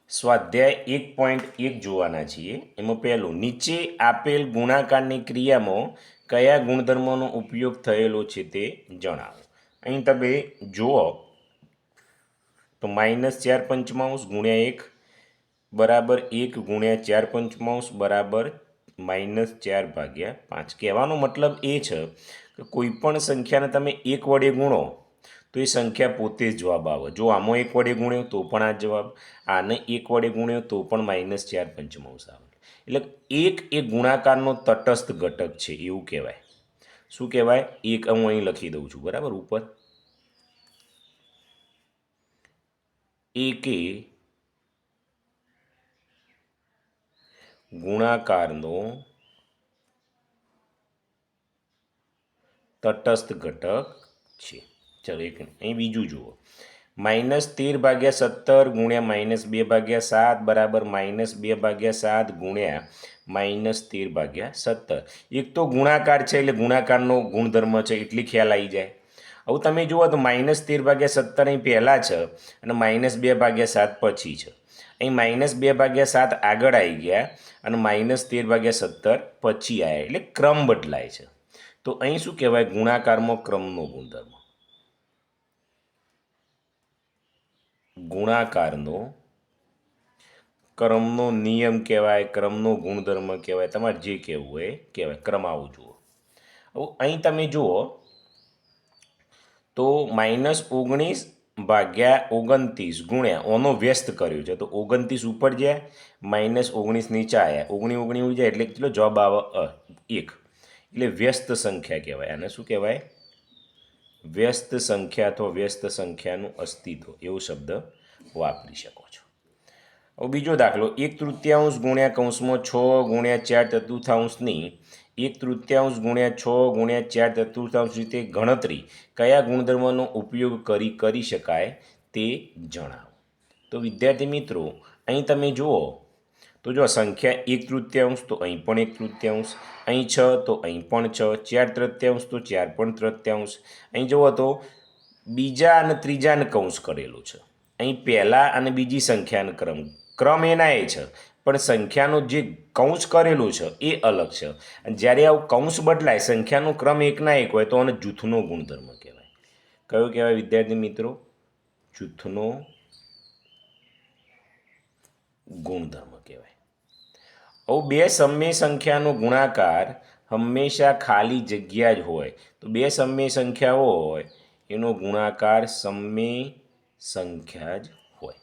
સ્વાધ્યાય 1.1 જોવાના છીએ। એમાં પહેલું, નીચે આપેલ ગુણાકારની ક્રિયામાં કયા ગુણધર્મોનો ઉપયોગ થયેલો છે તે જણાવો। અહીં તમે જુઓ તો -4/5 ગુણ્યા 1 બરાબર 1 ગુણ્યા 4/5 બરાબર -4/5। કહેવાનો મતલબ એ છે કે કોઈ પણ સંખ્યાને તમે 1 વડે ગુણો તો એ સંખ્યા પોતે જ જવાબ આવે। જો આમાં 1 વડે ગુણ્યો તો પણ આ જવાબ, આને 1 વડે ગુણ્યો તો પણ -4/5 આવે। એટલે 1 એ ગુણાકારનો તટસ્થ ઘટક છે એવું કહેવાય। શું કહેવાય? 1 હું અહીં લખી દઉં છું, બરાબર, ઉપર 1 એ ગુણાકારનો તટસ્થ ઘટક છે। ચલો એક અહીં બીજું જુઓ, -13/17 ગુણ્યા -2/7 બરાબર -2/7 ગુણ્યા -13/17। એક તો ગુણાકાર છે એટલે ગુણાકારનો ગુણધર્મ છે એટલી ખ્યાલ આવી જાય। હવે તમે જુઓ તો -13/17 અહીં પહેલાં છે અને -2/7 પછી છે। અહીં -2/7 આગળ આવી ગયા અને -13/17 પછી આવ્યા, એટલે ક્રમ બદલાય છે। તો અહીં શું કહેવાય? ગુણાકારમાં ક્રમનો ગુણધર્મ, ગુણાકારનો ક્રમનો નિયમ કહેવાય, ક્રમનો ગુણધર્મ કહેવાય, તમારે જે કહેવું હોય એ કહેવાય। ક્રમ આવો જુઓ। હવે અહીં તમે જુઓ તો -19/29 ગુણ્યા ઓનો વ્યસ્ત કર્યો છે તો 29 ઉપર જાય, -19 નીચે આવ્યા, 19 ઉડી જાય એટલે કેટલો જવાબ આવે? 1। એટલે વ્યસ્ત સંખ્યા કહેવાય। આને શું કહેવાય? વ્યસ્ત સંખ્યા અથવા વ્યસ્ત સંખ્યાનું અસ્તિત્વ એવો શબ્દ વાપરી શકો છો। હવે બીજો દાખલો, 1/3 ગુણ્યા કૌંસમાં 6 ગુણ્યા 4/4ની 1/3 ગુણ્યા 6 ગુણ્યા 4/4 રીતે ગણતરી કયા ગુણધર્મનો ઉપયોગ કરી શકાય તે જણાવો। તો વિદ્યાર્થી મિત્રો, અહીં તમે જુઓ તો જો સંખ્યા 1/3 તો અહીં પણ 1/3, અહીં 6 તો અહીં પણ 6, 4/3 તો 4/3, અહીં જુઓ તો બીજા અને ત્રીજાને કૌંસ કરેલું છે, અહીં પહેલા અને બીજી સંખ્યાનો ક્રમ એના એ છે પણ સંખ્યાનો જે કૌંસ કરેલું છે એ અલગ છે। અને જ્યારે આવું કૌંસ બદલાય, સંખ્યાનો ક્રમ એકના એક હોય તો આને જૂથનો ગુણધર્મ કહેવાય। કયો કહેવાય વિદ્યાર્થી મિત્રો? જૂથનો ગુણધર્મ કહેવાય। હવે બે સમય સંખ્યાનો ગુણાકાર હંમેશા ખાલી જગ્યા જ હોય, તો બે સમય સંખ્યા હોય એનો ગુણાકાર સમય સંખ્યા જ હોય।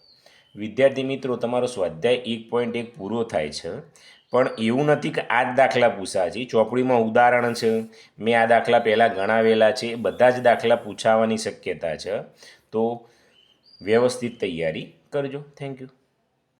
વિદ્યાર્થી મિત્રો, તમારો સ્વાધ્યાય 1.1 પૂરો થાય છે, પણ એવું નથી કે આ જ દાખલા પૂછાય છે। ચોપડીમાં ઉદાહરણ છે, મેં આ દાખલા પહેલાં ગણાવેલા છે, બધા જ દાખલા પૂછાવાની શક્યતા છે। તો વ્યવસ્થિત તૈયારી કરજો। Thank you.